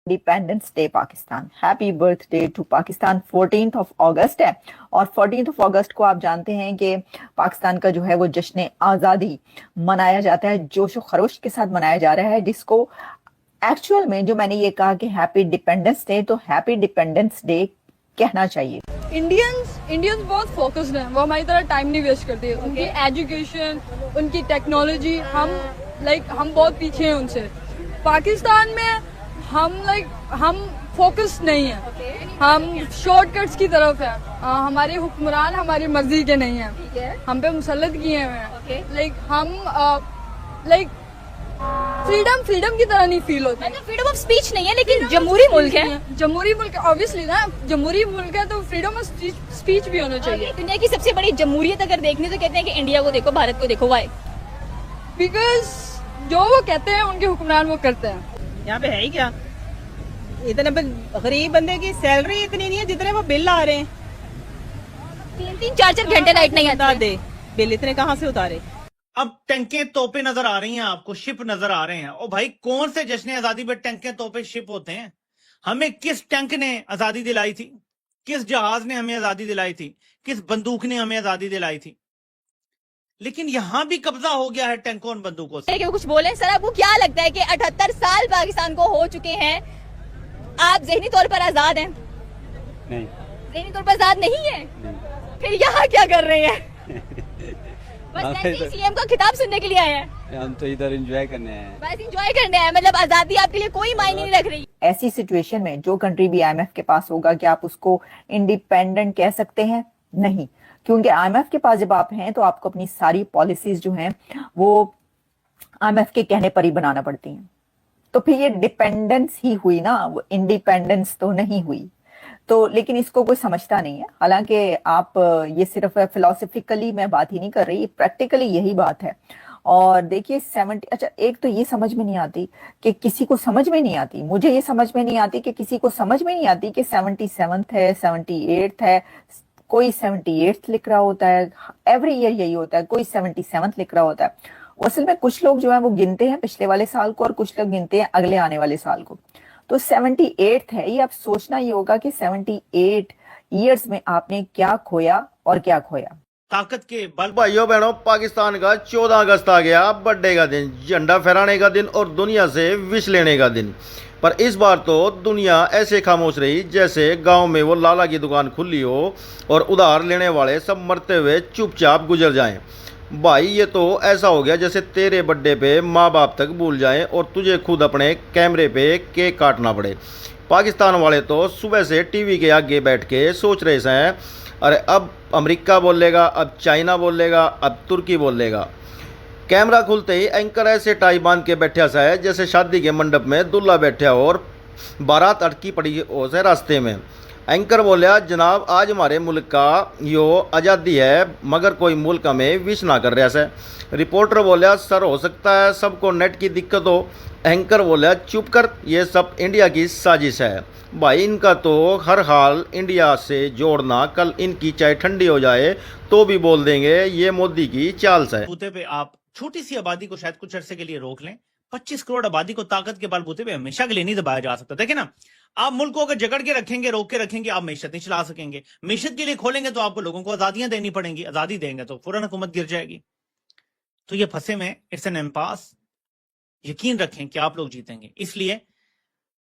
Independence day Pakistan, happy birthday to Pakistan. 14th of August है और 14th of अगस्त को आप जानते हैं कि पाकिस्तान का जो है वो जश्न आज़ादी मनाया जाता है, जोशो खरोश के साथ मनाया जा रहा है, जिसको एक्चुअल में जो मैंने ये कहा कि हैप्पी डिपेंडेंस डे, तो हैप्पी डिपेंडेंस डे कहना चाहिए। इंडियंस बहुत फोकस्ड हैं, वो हमारी तरह टाइम नहीं वेस्ट करते। उनकी एजुकेशन, उनकी टेक्नोलॉजी, हम बहुत पीछे हैं उनसे। पाकिस्तान में हम फोकस्ड नहीं है, हम शॉर्टकट्स की तरफ है। हमारे हुक्मरान हमारी मर्जी के नहीं है, हम पे मुसल्लत किए हुए हैं। हम फ्रीडम की तरह नहीं फील होती। मतलब फ्रीडम ऑफ स्पीच नहीं है, लेकिन जमहूरी मुल्क है। जमहूरी मुल्क ऑब्वियसली ना, जमहूरी मुल्क है तो फ्रीडम ऑफ स्पीच भी होना चाहिए। दुनिया की सबसे बड़ी जमहूरियत अगर देखने तो कहते हैं कि इंडिया को देखो, भारत को देखो। वाई? बिकॉज जो वो कहते हैं उनके हुक्मरान वो करते हैं। यहाँ पे है ही क्या, इतने गरीब बंदे की सैलरी इतनी नहीं है जितने वो बिल आ रहे हैं। 3-3 4-4 घंटे लाइट नहीं आती दे, बिल इतने कहाँ से उतारे। अब टंके तोपे नजर आ रही हैं आपको, शिप नजर आ रहे हैं। ओ भाई, कौन से जश्न आजादी पे टंके तोपे शिप होते हैं? हमें किस टंक ने आजादी दिलाई थी? किस जहाज ने हमें आजादी दिलाई थी? किस बंदूक ने हमें आजादी दिलाई थी? लेकिन यहां भी कब्जा हो गया है टैंकों और बंदूकों से। कुछ बोले सर, आपको क्या लगता है कि 78 साल पाकिस्तान को हो चुके हैं, आप ज़हनी तौर पर आजाद हैं? नहीं, ज़हनी तौर पर आजाद नहीं है। फिर यहाँ क्या कर रहे हैं? बस सीएम का खिताब सुनने के लिए आए हैं। हम तो इधर एंजॉय करने आए हैं। बस एंजॉय करने आए, मतलब आजादी आपके लिए कोई मायने नहीं रख रही। ऐसी सिचुएशन में जो कंट्री भी आईएमएफ के पास होगा, क्या आप उसको इंडिपेंडेंट कह सकते हैं? नहीं, क्योंकि आईएमएफ के पास जब आप हैं तो आपको अपनी सारी पॉलिसीज जो हैं वो आईएमएफ के कहने पर ही बनाना पड़ती हैं। तो फिर ये डिपेंडेंस ही हुई ना, वो इंडिपेंडेंस तो नहीं हुई। तो लेकिन इसको कोई समझता नहीं है। हालांकि आप ये सिर्फ फिलोसफिकली मैं बात ही नहीं कर रही, प्रैक्टिकली यही बात है। और देखिए 70, अच्छा एक तो ये समझ में नहीं आती कि किसी को समझ में नहीं आती, मुझे ये समझ में नहीं आती कि किसी को समझ में नहीं आती कि 77th है, 78th है, कोई 78th लिख रहा होता है, एवरी ईयर यही होता है, कोई 77th लिख रहा होता है। असल में कुछ लोग जो है वो गिनते हैं पिछले वाले साल को और कुछ लोग गिनते हैं अगले आने वाले साल को। तो 78th है ये। आप सोचना ये होगा कि 78 ईयर्स में आपने क्या खोया और क्या खोया। ताकत के बल। भाइयों बहनों, पाकिस्तान का 14 अगस्त आ गया, बर्थडे का दिन, झंडा फहराने का दिन और दुनिया से विश लेने का दिन। पर इस बार तो दुनिया ऐसे खामोश रही जैसे गांव में वो लाला की दुकान खुली हो और उधार लेने वाले सब मरते हुए चुपचाप गुजर जाएं। भाई ये तो ऐसा हो गया जैसे तेरे बर्थडे पे माँ बाप तक भूल जाएं और तुझे खुद अपने कैमरे पे केक काटना पड़े। पाकिस्तान वाले तो सुबह से टीवी के आगे बैठ के सोच रहे हैं, अरे अब अमेरिका बोलेगा, अब चाइना बोलेगा, अब तुर्की बोलेगा। कैमरा खुलते ही एंकर ऐसे टाई बांध के बैठा सा है जैसे शादी के मंडप में दूल्हा बैठा हो और बारात अटकी पड़ी हो से रास्ते में। एंकर बोलिया, जनाब आज हमारे मुल्क का यो आज़ादी है मगर कोई मुल्क हमें विश ना कर रहा है। रिपोर्टर बोलिया, सर हो सकता है सबको नेट की दिक्कत हो। एंकर बोलिया, चुप कर, ये सब इंडिया की साजिश है। भाई इनका तो हर हाल इंडिया से जोड़ना, कल इनकी चाय ठंडी हो जाए तो भी बोल देंगे ये मोदी की चाल है। बूते पे आप छोटी सी आबादी को शायद कुछ अरसे के लिए रोक लें, 25 करोड़ आबादी को ताकत के बलबूते पे हमेशा के लिए नहीं दबाया जा सकता। देखे ना, आप मुल्क को अगर जकड़ के रखेंगे, रोक के रखेंगे, आप मीशत नहीं चला सकेंगे। मीशत के लिए खोलेंगे तो आपको लोगों को आजादियां देनी पड़ेंगी, आजादी देंगे तो फौरन हुकूमत गिर जाएगी। तो ये फंसे में इट्स एन एम्पास। यकीन रखें कि आप लोग जीतेंगे। इसलिए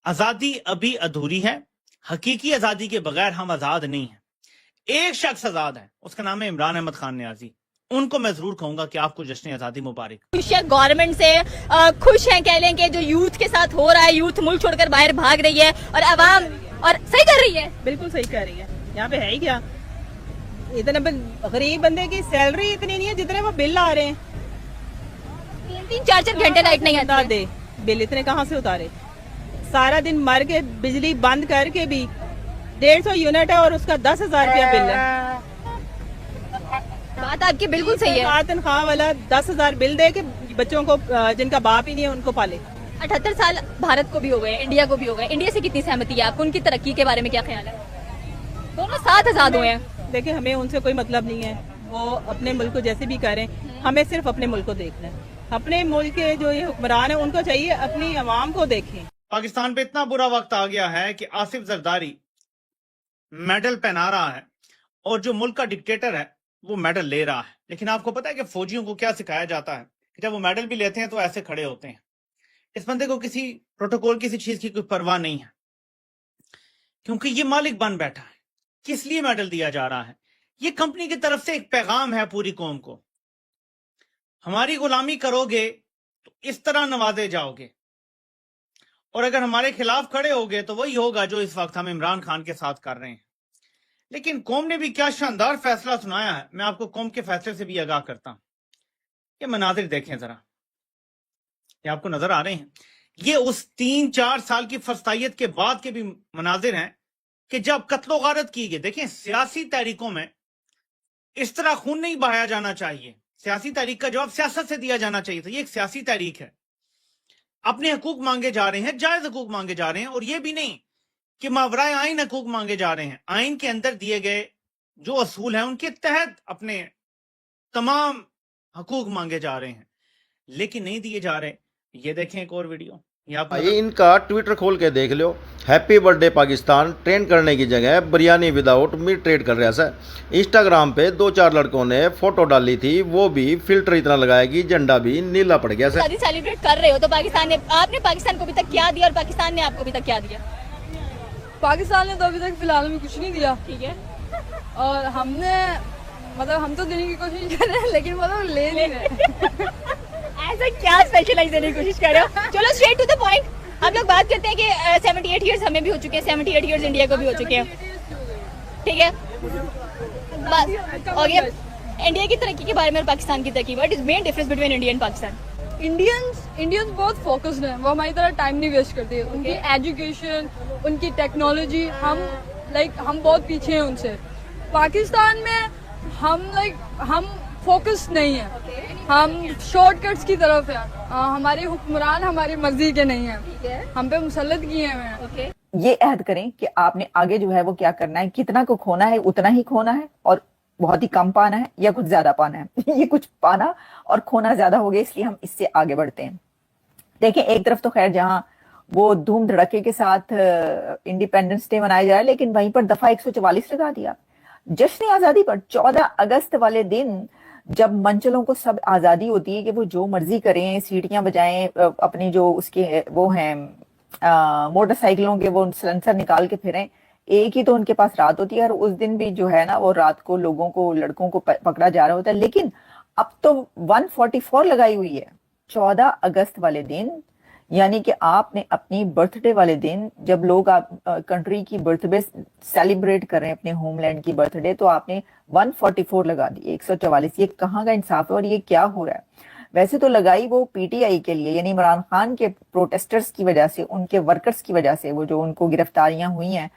आजादी अभी अधूरी है। हकीकी आजादी के बगैर हम आजाद नहीं है। एक शख्स आजाद है, उसका नाम है इमरान अहमद खान न्याजी। उनको मैं जरूर कहूंगा कि आपको जश्न आजादी मुबारक। खुश है गवर्नमेंट से, खुश हैं कह लें कि जो यूथ के साथ हो रहा है, यूथ मुल्क छोड़कर बाहर भाग रही है और अवाम और सही कर रही है। बिल्कुल सही कर रही है। यहाँ पे है ही क्या, इतने गरीब बंदे की सैलरी इतनी नहीं है जितने वो बिल आ रहे हैं। 3-3 4-4 घंटे लाइट नहीं आती दे, बिल इतने कहाँ से उतारे। सारा दिन मर के बिजली बंद करके भी 150 यूनिट है और उसका 10,000 रुपया बिल है। बात आपकी बिल्कुल सही है। तनख्वाह वाला 10,000 बिल दे के बच्चों को जिनका बाप ही नहीं है उनको पाले। 78 साल भारत को भी हो गए, इंडिया को भी हो गए। इंडिया से कितनी सहमति है आपको? उनकी तरक्की के बारे में क्या ख्याल है? दोनों साथ आजाद हुए हैं। देखिए हमें उनसे कोई मतलब नहीं है, वो अपने मुल्क को जैसे भी करें, हमें सिर्फ अपने मुल्क को देखना है। अपने मुल्क के जो ये हुक्मरान है उनको चाहिए अपनी आवाम को देखें। पाकिस्तान पे इतना बुरा वक्त आ गया है कि आसिफ जरदारी मेडल पहना रहा है और जो मुल्क का डिक्टेटर है वो मेडल ले रहा है। लेकिन आपको पता है कि फौजियों को क्या सिखाया जाता है कि जब वो मेडल भी लेते हैं तो ऐसे खड़े होते हैं। इस बंदे को किसी प्रोटोकॉल, किसी चीज की कोई परवाह नहीं है, क्योंकि ये मालिक बन बैठा है। किस लिए मेडल दिया जा रहा है? ये कंपनी की तरफ से एक पैगाम है पूरी कौम को, हमारी गुलामी करोगे तो इस तरह नवाजे जाओगे, और अगर हमारे खिलाफ खड़े होगे तो वही होगा जो इस वक्त हम इमरान खान के साथ कर रहे हैं। लेकिन कौम ने भी क्या शानदार फैसला सुनाया है। मैं आपको कौम के फैसले से भी आगाह करता हूं। ये मनाजिर देखें जरा, ये आपको नजर आ रहे हैं। ये उस 3-4 साल की फस्तायत के बाद के भी मनाजिर हैं कि जब कत्लो गारत की गई। देखें, सियासी तहरीकों में इस तरह खून नहीं बहाया जाना चाहिए। सियासी तहरीक का जवाब सियासत से दिया जाना चाहिए था। ये एक सियासी तहरीक है, अपने हकूक मांगे जा रहे हैं, जायज हकूक मांगे जा रहे हैं, और ये भी नहीं कि मावराए आइन हकूक मांगे जा रहे हैं। आइन के अंदर दिए गए जो असूल हैं उनके तहत अपने तमाम हकूक मांगे जा रहे हैं, लेकिन नहीं दिए जा रहे। ये देखें एक और वीडियो, ये इनका ट्विटर खोल के देख लो। हैप्पी बर्थडे पाकिस्तान ट्रेंड करने की जगह बिरयानी विदाउट मीट ट्रेड कर रहा है। इंस्टाग्राम पे 2-4 लड़कों ने फोटो डाली थी, वो भी फिल्टर इतना लगाया कि झंडा भी नीला पड़ गया। शादी सेलिब्रेट कर रहे हो तो पाकिस्तान ने, आपने पाकिस्तान को अभी तक क्या दिया और पाकिस्तान ने आपको अभी तक क्या दिया? पाकिस्तान ने तो अभी तक फिलहाल में कुछ नहीं दिया, ठीक है, और हमने मतलब हम तो देने की कोशिश कर रहे हैं लेकिन मतलब ले नहीं रहे। ऐसा क्या स्पेशलाइज देने की कोशिश कर रहे हो? चलो स्ट्रेट टू द पॉइंट, हम लोग बात करते हैं कि 78 इयर्स हमें भी हो चुके हैं, 78 इयर्स इंडिया को भी हो चुके हैं, ठीक है। बस और ये इंडिया की तरक्की के बारे में और पाकिस्तान की तरक्की, what is main difference between India and Pakistan? Indians बहुत फोकस्ड हैं, वो हमारी तरह टाइम नहीं वेस्ट करते। उनकी एजुकेशन, उनकी टेक्नोलॉजी, हम बहुत पीछे हैं उनसे। पाकिस्तान में हम फोकस नहीं है, हम शॉर्टकट्स की तरफ है। हमारे हुक्मरान हमारी मर्जी के नहीं है, हम पे मुसल्लत किए हुए हैं। ये अहद करें कि आपने आगे जो है वो क्या करना है, कितना को खोना है उतना ही खोना है, और बहुत ही कम पाना है या कुछ ज्यादा पाना है। ये कुछ पाना और खोना ज्यादा हो गया, इसलिए हम इससे आगे बढ़ते हैं। देखें, एक तरफ तो खैर जहां वो धूम धड़के के साथ इंडिपेंडेंस डे मनाया जा रहा है, लेकिन वहीं पर दफा 144 लगा दिया। जश्न आजादी पर 14 अगस्त वाले दिन जब मंचलों को सब आजादी होती है कि वो जो मर्जी करें, सीटियां बजाएं, अपनी जो उसके वो हैं मोटरसाइकिलों के वो सलेंसर निकाल के फिरें, एक ही तो उनके पास रात होती है, और उस दिन भी जो है ना वो रात को लोगों को, लड़कों को पकड़ा जा रहा होता है। लेकिन अब तो 144 लगाई हुई है 14 अगस्त वाले दिन, यानी कि आपने अपनी बर्थडे वाले दिन, जब लोग आप कंट्री की बर्थडे सेलिब्रेट कर रहे हैं, अपने होमलैंड की बर्थडे, तो आपने 144 लगा दी, 144। ये कहाँ का इंसाफ है और ये क्या हो रहा है? वैसे तो लगाई वो पीटीआई के लिए, यानी इमरान खान के प्रोटेस्टर्स की वजह से, उनके वर्कर्स की वजह से, वो जो उनको गिरफ्तारियां हुई हैं,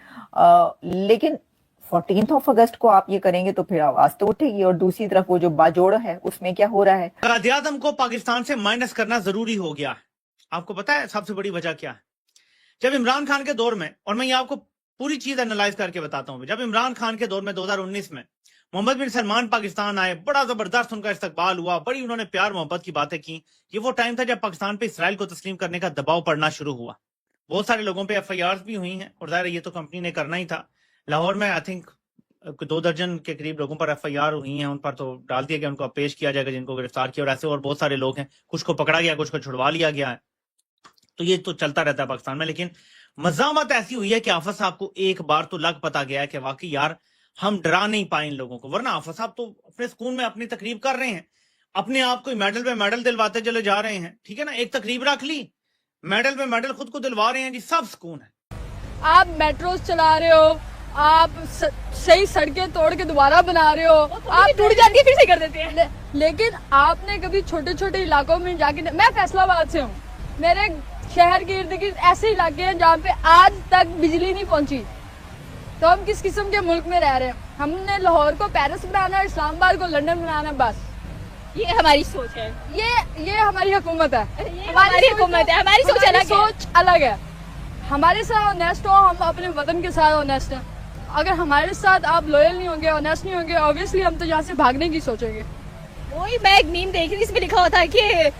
लेकिन 14 अगस्त को आप ये करेंगे तो फिर आवाज तो उठेगी। और दूसरी तरफ वो जो बाजोड़ है उसमें क्या हो रहा है? कायद-ए-आज़म को पाकिस्तान से माइनस करना जरूरी हो गया है। आपको पता है सबसे बड़ी वजह क्या है? जब इमरान खान के दौर में, और मैं ये आपको पूरी चीज एनालाइज करके बताता हूँ, जब इमरान खान के दौर में 2019 में मोहम्मद बिन सलमान पाकिस्तान आए, बड़ा जबरदस्त उनका इस्तकबाल हुआ, बड़ी उन्होंने प्यार मोहब्बत की बातें की। ये वो टाइम था जब पाकिस्तान पे इसराइल को तस्लीम करने का दबाव पड़ना शुरू हुआ। बहुत सारे लोगों पे FIRs भी हुई हैं, और जाहिर है ये तो कंपनी ने करना ही था। लाहौर में आई थिंक 2 दर्जन के करीब लोगों पर FIR हुई हैं, उन पर तो डाल दिया गया, उनको पेश किया जाएगा जिनको गिरफ्तार किया, और ऐसे और बहुत सारे लोग हैं, कुछ को पकड़ा गया, कुछ को छुड़वा लिया गया है। तो ये तो चलता रहता है पाकिस्तान में। लेकिन मज़ामत ऐसी हुई है कि आफत साहब को एक बार तो लग पता गया है कि वाकई यार हम डरा नहीं पाए इन लोगों को, वरना आफत साहब तो अपने स्कूल में अपनी तकरीब कर रहे हैं, अपने आप को मेडल पे मेडल दिलवाते चले जा रहे हैं, ठीक है ना। एक तकरीब रख ली, मेडल पे मेडल खुद को दिलवा रहे हैं जी, सब सुकून है। आप मेट्रोज चला रहे हो, आप सही सड़कें तोड़ के दोबारा बना रहे हो, आप टूट जाती है फिर से कर देते हैं। लेकिन आपने कभी छोटे छोटे इलाकों में जाके, मैं फैसलाबाद से हूँ, मेरे शहर के इर्द गिर्द ऐसे इलाके हैं जहाँ पे आज तक बिजली नहीं पहुंची, तो हम किस किस्म के मुल्क में रह रहे हैं? हमने लाहौर को पेरिस बनाना है, इस्लामाबाद को लंदन बनाना, बस ये हमारी सोच है, ये हमारी हुकूमत है, हमारी हुकूमत है, हमारी सोच अलग है। सोच अलग है। हमारे साथ ऑनेस्ट हो, हम अपने वतन के साथ ऑनेस्ट हैं। अगर हमारे साथ आप लॉयल नहीं होंगे, ऑनेस्ट नहीं होंगे, ऑब्वियसली हम तो यहाँ से भागने की सोचेंगे। वही मैं एक मीम देख रही थी, इसमें लिखा हुआ था कि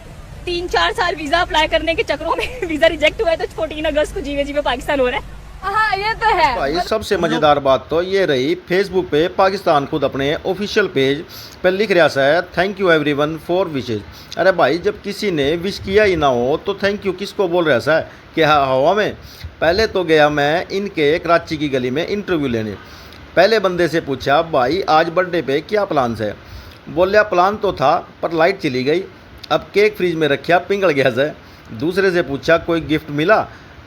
3-4 साल वीजा अप्लाई करने के चक्करों में वीजा रिजेक्ट हुआ है, तो 14 अगस्त को जीवे जीवे पाकिस्तान हो रहा है। हाँ ये तो है। भाई सबसे मजेदार बात तो ये रही, फेसबुक पे पाकिस्तान खुद अपने ऑफिशियल पेज पे लिख रहा है thank you everyone for wishes. अरे भाई जब किसी ने विश किया ही ना हो तो थैंक यू किसको बोल रहा है कि हवा में। पहले तो गया मैं इनके कराची की गली में इंटरव्यू लेने। पहले बंदे से पूछा भाई आज बर्थडे पे क्या प्लान्स है। बोलिया प्लान तो था पर लाइट चली गई, अब केक फ्रिज में रखा पिघल गया है। दूसरे से पूछा कोई गिफ्ट मिला।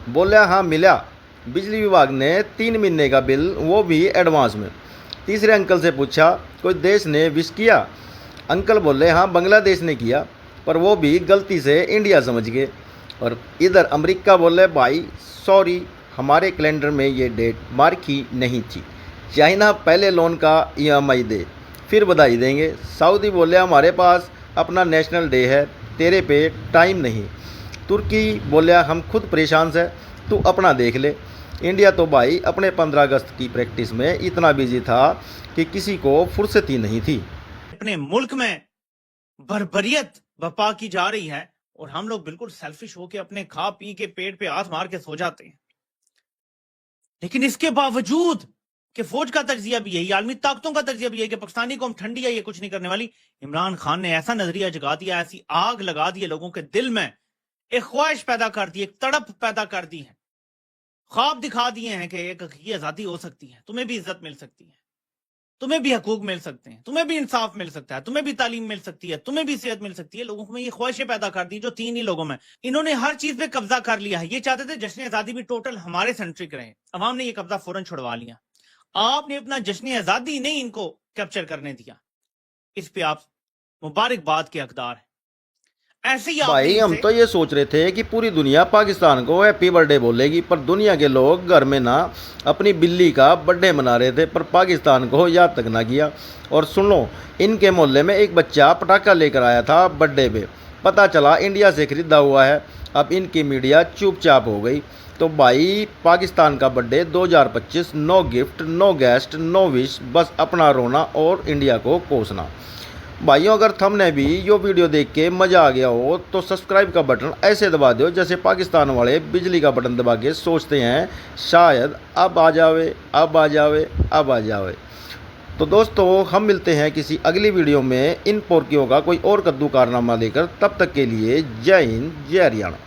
बोलिया हाँ मिला, बिजली विभाग ने 3 महीने का बिल वो भी एडवांस में। तीसरे अंकल से पूछा कोई देश ने विश किया। अंकल बोले हाँ बांग्लादेश ने किया, पर वो भी गलती से इंडिया समझ गए। और इधर अमेरिका बोले भाई सॉरी हमारे कैलेंडर में ये डेट मार्क ही नहीं थी। चाइना पहले लोन का EMI दे फिर बधाई देंगे। सऊदी बोले हमारे पास अपना नेशनल डे है, तेरे पे टाइम नहीं। तुर्की बोलिया हम खुद परेशान से, तू अपना देख ले। इंडिया तो भाई अपने 15 अगस्त की प्रैक्टिस में इतना बिजी था कि किसी को फुर्सत ही नहीं थी। अपने मुल्क में बर्बरियत बपा की जा रही है और हम लोग बिल्कुल सेल्फिश होके अपने खा पी के पेट पे हाथ मार के सो जाते हैं। लेकिन इसके बावजूद कि फौज का तजिया भी यही, आलमी ताकतों का तजिया भी यही कि पाकिस्तानी कौम ठंडी है, ये कुछ नहीं करने वाली, इमरान खान ने ऐसा नजरिया जगा दिया, ऐसी आग लगा दी है लोगों के दिल में, एक ख्वाहिश पैदा कर दी, एक तड़प पैदा कर दी है, ख्वाब दिखा दिए हैं कि एक हकीकी आजादी हो सकती है, तुम्हें भी इज्जत मिल सकती है, तुम्हें भी हकूक मिल सकते हैं, तुम्हें भी इंसाफ मिल सकता है, तुम्हें भी तालीम मिल सकती है, तुम्हें भी सेहत मिल सकती है। लोगों में ये ख्वाहिशें पैदा कर दी जो 3 ही लोगों में। इन्होंने हर चीज पे कब्जा कर लिया है। ये चाहते थे जश्न आजादी भी टोटल हमारे सेंट्रिक रहे, अवाम ने ये कब्जा फौरन छुड़वा लिया। आपने अपना जश्न आजादी नहीं इनको कैप्चर करने दिया, इस पे आप मुबारकबाद के हकदार हैं। ऐसे ही भाई हम तो ये सोच रहे थे कि पूरी दुनिया पाकिस्तान को हैप्पी बर्थडे बोलेगी, पर दुनिया के लोग घर में ना अपनी बिल्ली का बर्थडे मना रहे थे, पर पाकिस्तान को याद तक ना किया। और सुन लो, इनके मोहल्ले में एक बच्चा पटाखा लेकर आया था बर्थडे पे, पता चला इंडिया से खरीदा हुआ है। अब इनकी मीडिया चुपचाप हो गई। तो भाई पाकिस्तान का birthday 2025, no gift, no guest, no wish, बस अपना रोना और इंडिया को कोसना। भाइयों अगर थंबनेल भी यो वीडियो देख के मज़ा आ गया हो तो सब्सक्राइब का बटन ऐसे दबा दो जैसे पाकिस्तान वाले बिजली का बटन दबा के सोचते हैं शायद अब आ जावे, अब आ जावे, अब आ जावे। तो दोस्तों हम मिलते हैं किसी अगली वीडियो में इन पोर्कियों का कोई और कद्दू कारनामा लेकर। तब तक के लिए जय हिंद, जय हरियाणा।